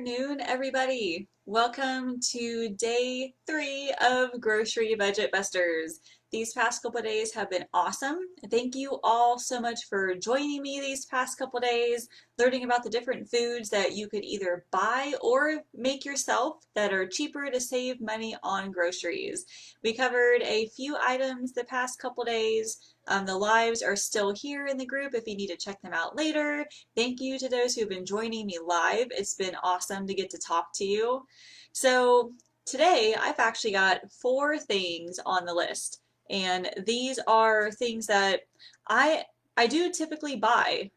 afternoon, everybody. Welcome to day 3 of Grocery Budget Busters. These past couple of days have been awesome. Thank you all so much for joining me these past couple of days, learning about the different foods that you could either buy or make yourself that are cheaper to save money on groceries. We covered a few items the past couple of days. The lives are still here in the group if you need to check them out later. Thank you to those who've been joining me live. It's been awesome to get to talk to you. So today I've actually got 4 things on the list, and these are things that I I do typically buy,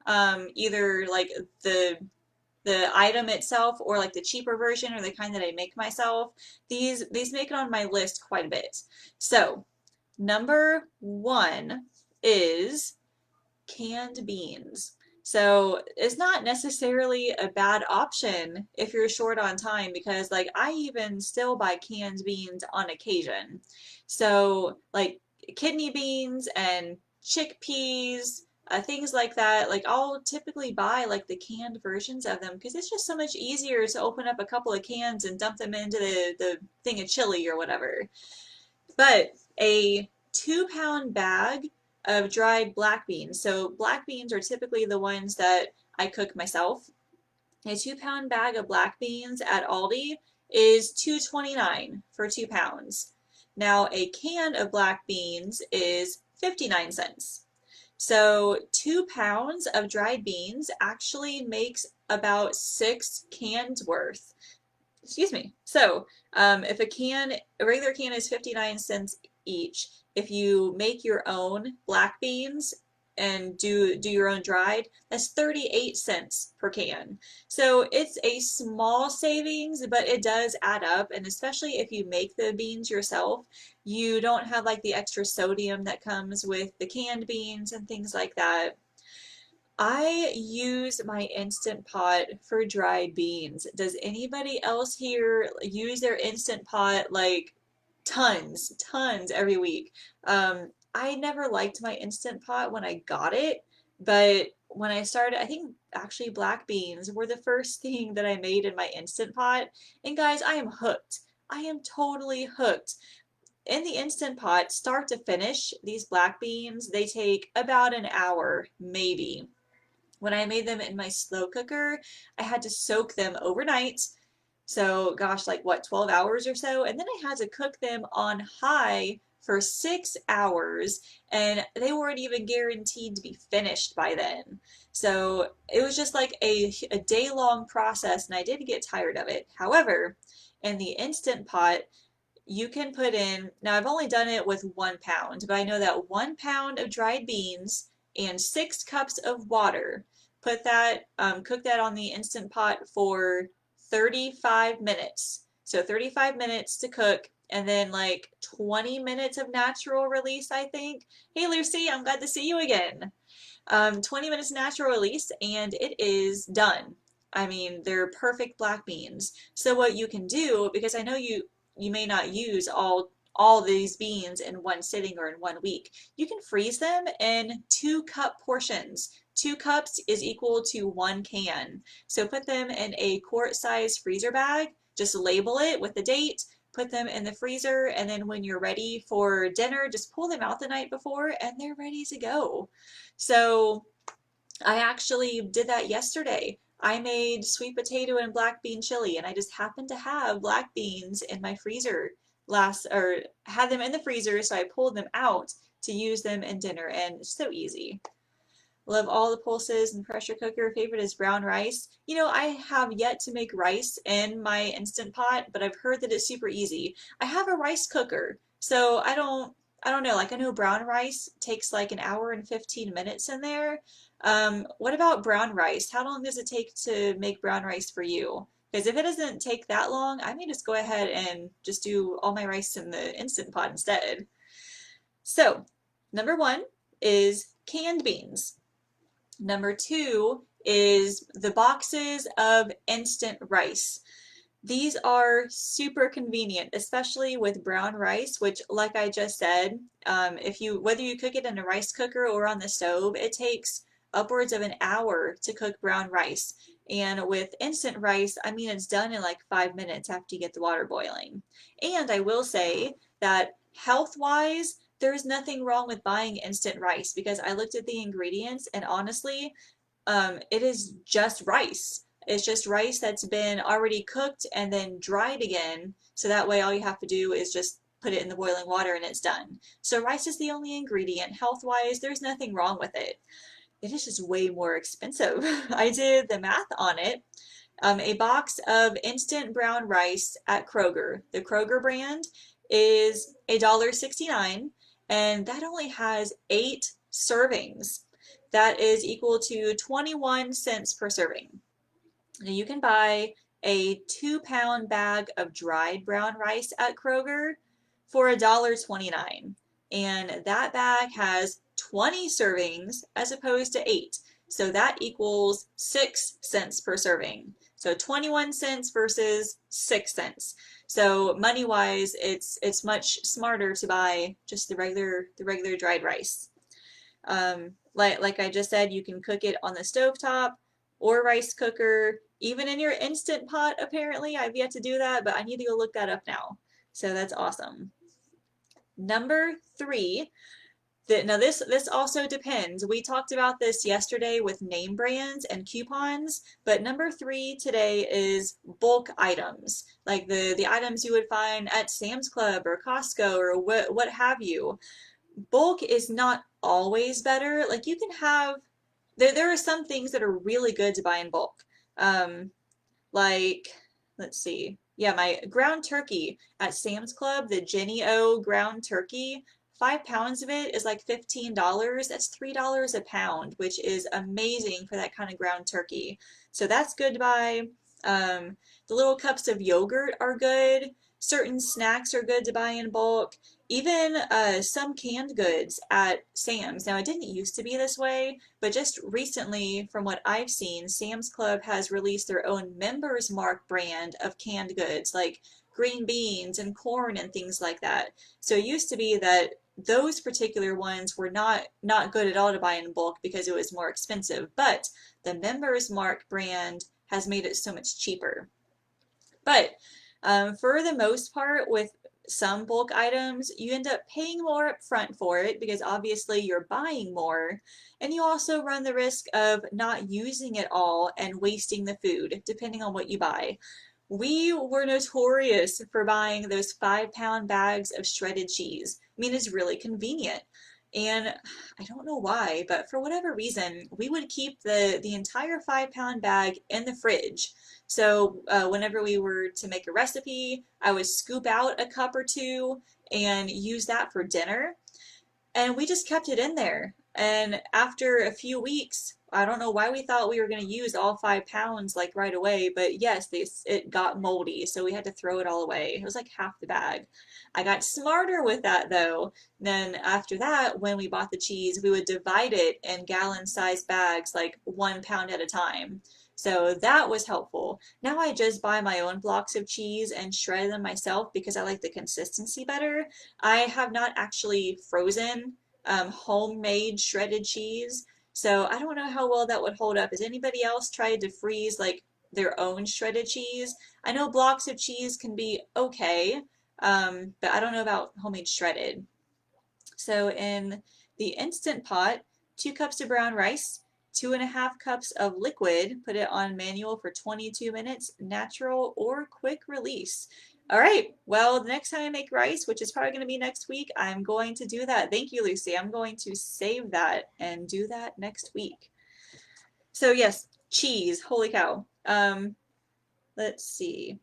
either like the item itself or like the cheaper version or the kind that I make myself. These make it on my list quite a bit. So number 1 is canned beans. So it's not necessarily a bad option if you're short on time because like I even still buy canned beans on occasion. So like kidney beans and chickpeas, things like that, like I'll typically buy like the canned versions of them because it's just so much easier to open up a couple of cans and dump them into the thing of chili or whatever. But a 2 pound bag of dried black beans. So black beans are typically the ones that I cook myself. A 2 pound bag of black beans at Aldi is $2.29 for 2 pounds. Now a can of black beans is 59 cents. So 2 pounds of dried beans actually makes about 6 cans worth. Excuse me. So, if a regular can is 59 cents each, if you make your own black beans and do your own dried, that's 38 cents per can. So it's a small savings, but it does add up. And especially if you make the beans yourself, you don't have like the extra sodium that comes with the canned beans and things like that. I use my Instant Pot for dried beans. Does anybody else here use their Instant Pot like tons every week? I never liked my Instant Pot when I got it, but when I started, I think actually black beans were the first thing that I made in my Instant Pot. And guys, I am hooked. I am totally hooked. In the Instant Pot, start to finish, these black beans, they take about an hour, maybe. When I made them in my slow cooker, I had to soak them overnight. So, gosh, like what, 12 hours or so? And then I had to cook them on high for 6 hours, and they weren't even guaranteed to be finished by then. So, it was just like a day-long process, and I did get tired of it. However, in the Instant Pot, you can put in, now I've only done it with 1 pound, but I know that 1 pound of dried beans and 6 cups of water, put that, cook that on the Instant Pot for 35 minutes. So 35 minutes to cook and then like 20 minutes of natural release, I think. Hey Lucy, I'm glad to see you again. 20 minutes natural release and it is done. I mean, they're perfect black beans. So what you can do, because I know you may not use all these beans in one sitting or in 1 week. You can freeze them in 2 cup portions. 2 cups is equal to 1 can. So put them in a quart-sized freezer bag, just label it with the date, put them in the freezer, and then when you're ready for dinner, just pull them out the night before and they're ready to go. So I actually did that yesterday. I made sweet potato and black bean chili, and I just happened to have black beans in my freezer or had them in the freezer, so I pulled them out to use them in dinner, and it's so easy. Love all the pulses and pressure cooker. Favorite is brown rice. You know, I have yet to make rice in my Instant Pot, but I've heard that it's super easy. I have a rice cooker, so I don't know, like I know brown rice takes like an hour and 15 minutes in there. What about brown rice? How long does it take to make brown rice for you? Because if it doesn't take that long, I may just go ahead and just do all my rice in the Instant Pot instead. So, number 1 is canned beans. Number 2 is the boxes of instant rice. These are super convenient, especially with brown rice, which, like I just said, whether you cook it in a rice cooker or on the stove, it takes upwards of an hour to cook brown rice. And with instant rice, I mean, it's done in like 5 minutes after you get the water boiling. And I will say that health-wise, there's nothing wrong with buying instant rice because I looked at the ingredients and honestly, it is just rice. It's just rice that's been already cooked and then dried again. So that way all you have to do is just put it in the boiling water and it's done. So rice is the only ingredient. Health-wise, there's nothing wrong with it. It is just way more expensive. I did the math on it. A box of instant brown rice at Kroger, the Kroger brand, is $1.69, and that only has 8 servings. That is equal to 21 cents per serving. Now you can buy a 2-pound bag of dried brown rice at Kroger for $1.29. And that bag has 20 servings as opposed to 8. So that equals 6 cents per serving. So 21 cents versus 6 cents. So money wise, it's much smarter to buy just the regular dried rice. Like I just said, you can cook it on the stovetop or rice cooker, even in your Instant Pot, apparently. I've yet to do that, but I need to go look that up now. So that's awesome. Number 3, now this also depends. We talked about this yesterday with name brands and coupons, but number 3 today is bulk items, like the items you would find at Sam's Club or Costco or what have you. Bulk is not always better. Like you can have there are some things that are really good to buy in bulk. Um, like let's see. Yeah, my ground turkey at Sam's Club, the Jennie-O ground turkey, 5 pounds of it is like $15. That's $3 a pound, which is amazing for that kind of ground turkey. So that's good to buy. The little cups of yogurt are good. Certain snacks are good to buy in bulk. Even some canned goods at Sam's. Now, it didn't used to be this way, but just recently, from what I've seen, Sam's Club has released their own Members Mark brand of canned goods, like green beans and corn and things like that. So it used to be that those particular ones were not good at all to buy in bulk because it was more expensive, but the Members Mark brand has made it so much cheaper. But for the most part, with some bulk items, you end up paying more up front for it because obviously you're buying more, and you also run the risk of not using it all and wasting the food, depending on what you buy. We were notorious for buying those 5-pound bags of shredded cheese. I mean, it's really convenient. And I don't know why, but for whatever reason, we would keep the entire 5-pound bag in the fridge. So whenever we were to make a recipe, I would scoop out a cup or two and use that for dinner. And we just kept it in there. And after a few weeks, I don't know why we thought we were going to use all 5 pounds like right away, but yes, it got moldy, so we had to throw it all away. It was like half the bag. I got smarter with that though. Then after that, when we bought the cheese, we would divide it in gallon-sized bags, like 1 pound at a time. So that was helpful. Now I just buy my own blocks of cheese and shred them myself because I like the consistency better. I have not actually frozen homemade shredded cheese, so I don't know how well that would hold up. Has anybody else tried to freeze like their own shredded cheese? I know blocks of cheese can be okay, but I don't know about homemade shredded. So in the Instant Pot, 2 cups of brown rice, 2.5 cups of liquid, put it on manual for 22 minutes, natural or quick release. All right, well, the next time I make rice, which is probably going to be next week, I'm going to do that. Thank you, Lucy. I'm going to save that and do that next week. So yes, cheese, holy cow. Let's see.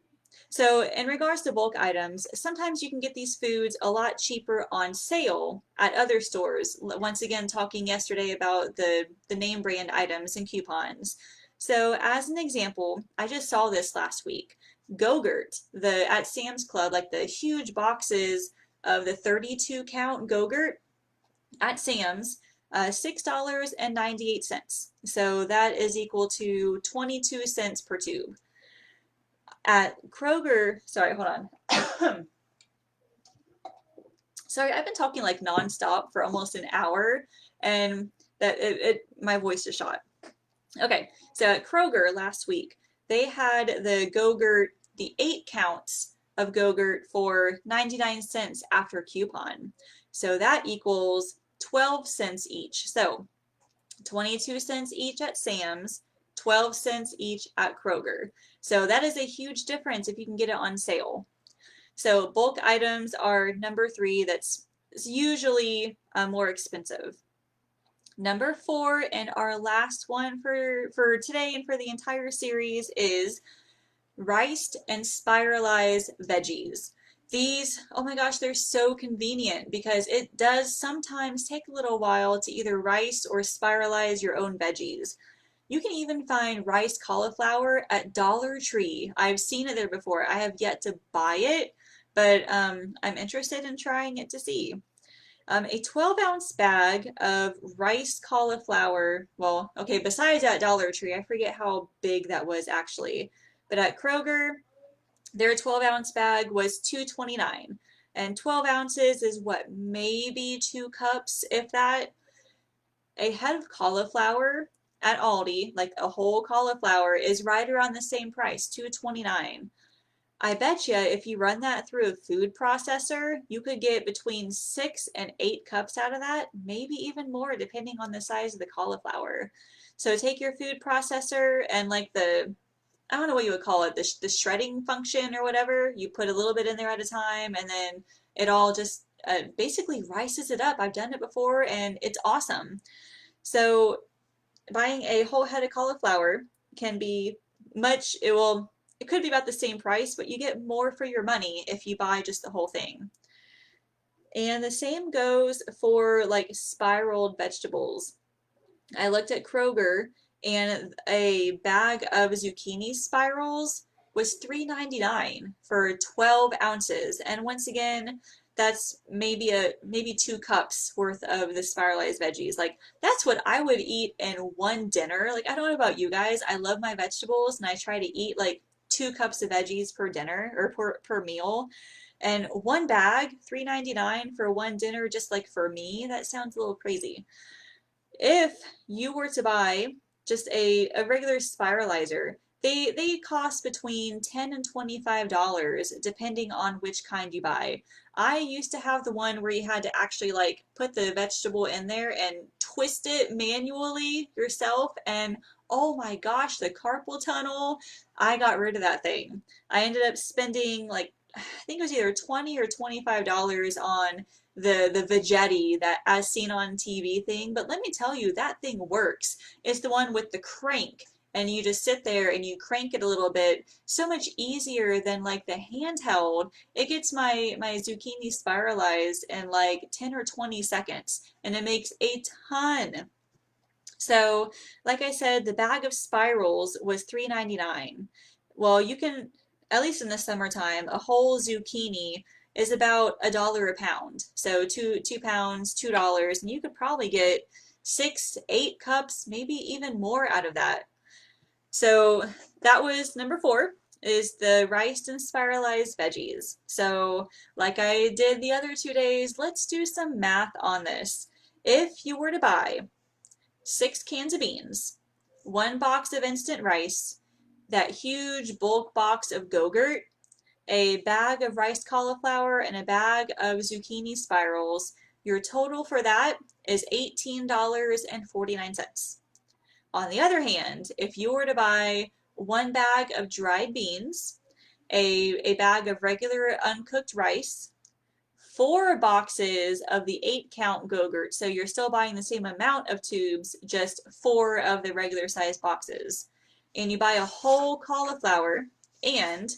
So in regards to bulk items, sometimes you can get these foods a lot cheaper on sale at other stores. Once again, talking yesterday about the name brand items and coupons. So as an example, I just saw this last week. Go-Gurt, at Sam's Club, like the huge boxes of the 32 count Go-Gurt at Sam's, $6.98. So that is equal to 22 cents per tube. At Kroger, sorry, hold on. Sorry, I've been talking like nonstop for almost an hour, and that my voice just shot. Okay, so at Kroger last week, they had the Go-Gurt, the 8 counts of Go-Gurt for 99 cents after coupon. So that equals 12 cents each. So 22 cents each at Sam's, 12 cents each at Kroger. So that is a huge difference if you can get it on sale. So bulk items are number 3. That's usually more expensive. Number 4 and our last one for today and for the entire series is riced and spiralized veggies. These, oh my gosh, they're so convenient because it does sometimes take a little while to either rice or spiralize your own veggies. You can even find riced cauliflower at Dollar Tree. I've seen it there before. I have yet to buy it, but I'm interested in trying it to see. A 12-ounce bag of riced cauliflower. Well, okay, besides at Dollar Tree, I forget how big that was actually. But at Kroger, their 12-ounce bag was $2.29. And 12 ounces is what, maybe 2 cups, if that. A head of cauliflower at Aldi, like a whole cauliflower, is right around the same price, $2.29. I bet you if you run that through a food processor, you could get between 6 and 8 cups out of that, maybe even more depending on the size of the cauliflower. So take your food processor and like I don't know what you would call it, the shredding function or whatever. You put a little bit in there at a time and then it all just basically rices it up. I've done it before and it's awesome. So buying a whole head of cauliflower can be it could be about the same price, but you get more for your money if you buy just the whole thing. And the same goes for like spiraled vegetables. I looked at Kroger and a bag of zucchini spirals was $3.99 for 12 ounces. And once again, that's maybe 2 cups worth of the spiralized veggies. Like that's what I would eat in one dinner. Like I don't know about you guys. I love my vegetables and I try to eat like 2 cups of veggies per dinner or per meal. And one bag, $3.99 for one dinner, just like for me, that sounds a little crazy. If you were to buy just a regular spiralizer, they cost between $10 and $25 depending on which kind you buy. I used to have the one where you had to actually like put the vegetable in there and twist it manually yourself, and oh my gosh, the carpal tunnel. I got rid of that thing. I ended up spending like I think it was either $20 or $25 on the Vegetti, that as seen on TV thing. But let me tell you, that thing works. It's the one with the crank, and you just sit there and you crank it a little bit. So much easier than like the handheld. It gets my zucchini spiralized in like 10 or 20 seconds, and it makes a ton. So, like I said, the bag of spirals was $3.99. Well, you can, at least in the summertime, a whole zucchini is about $1 a pound. So 2 pounds, $2, and you could probably get 6, 8 cups, maybe even more out of that. So that was number 4, is the riced and spiralized veggies. So like I did the other 2 days, let's do some math on this. If you were to buy 6 cans of beans, 1 box of instant rice, that huge bulk box of Go-Gurt, a bag of riced cauliflower, and a bag of zucchini spirals, your total for that is $18.49. On the other hand, if you were to buy 1 bag of dried beans, a bag of regular uncooked rice, 4 boxes of the 8 count Go-Gurt, so you're still buying the same amount of tubes, just 4 of the regular size boxes. And you buy a whole cauliflower and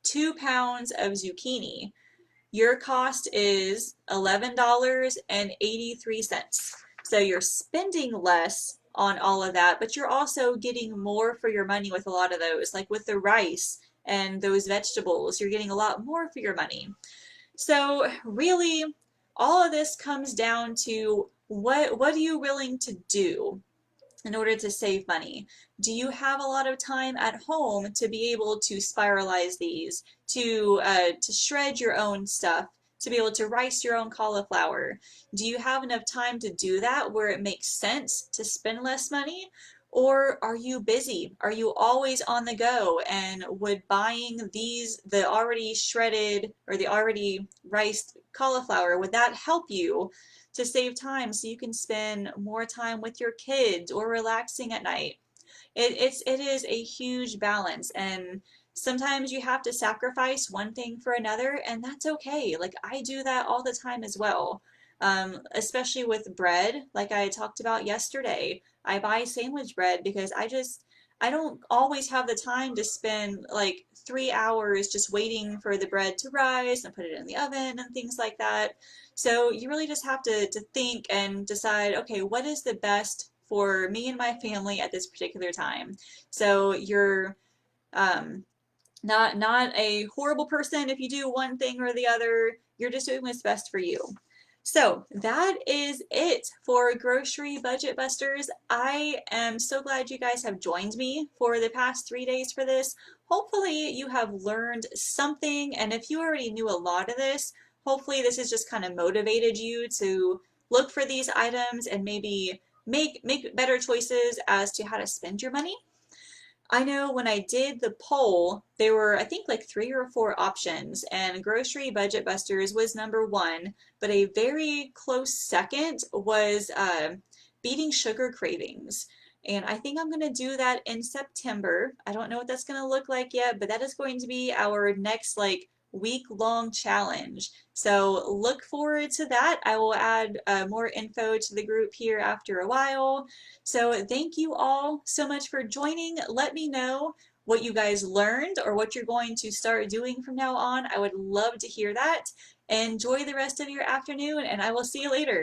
2 pounds of zucchini. Your cost is $11.83. So you're spending less on all of that, but you're also getting more for your money with a lot of those. Like with the rice and those vegetables, you're getting a lot more for your money. So really, all of this comes down to what are you willing to do in order to save money? Do you have a lot of time at home to be able to spiralize these, to shred your own stuff, to be able to rice your own cauliflower? Do you have enough time to do that where it makes sense to spend less money? Or are you busy? Are you always on the go? And would buying the already shredded or the already riced cauliflower, would that help you to save time so you can spend more time with your kids or relaxing at night? It is a huge balance, and sometimes you have to sacrifice one thing for another, and that's okay. Like I do that all the time as well. Especially with bread, like I talked about yesterday. I buy sandwich bread because I don't always have the time to spend like 3 hours just waiting for the bread to rise and put it in the oven and things like that. So you really just have to think and decide, okay, what is the best for me and my family at this particular time? So you're um, not a horrible person if you do one thing or the other. You're just doing what's best for you. So that is it for Grocery Budget Busters. I am so glad you guys have joined me for the past 3 days for this. Hopefully you have learned something, and if you already knew a lot of this, hopefully this has just kind of motivated you to look for these items and maybe make better choices as to how to spend your money. I know when I did the poll, there were, I think, like 3 or 4 options, and Grocery Budget Busters was number one, but a very close second was Beating Sugar Cravings. And I think I'm going to do that in September. I don't know what that's going to look like yet, but that is going to be our next like week-long challenge. So look forward to that. I will add more info to the group here after a while. So thank you all so much for joining. Let me know what you guys learned or what you're going to start doing from now on. I would love to hear that. Enjoy the rest of your afternoon, and I will see you later.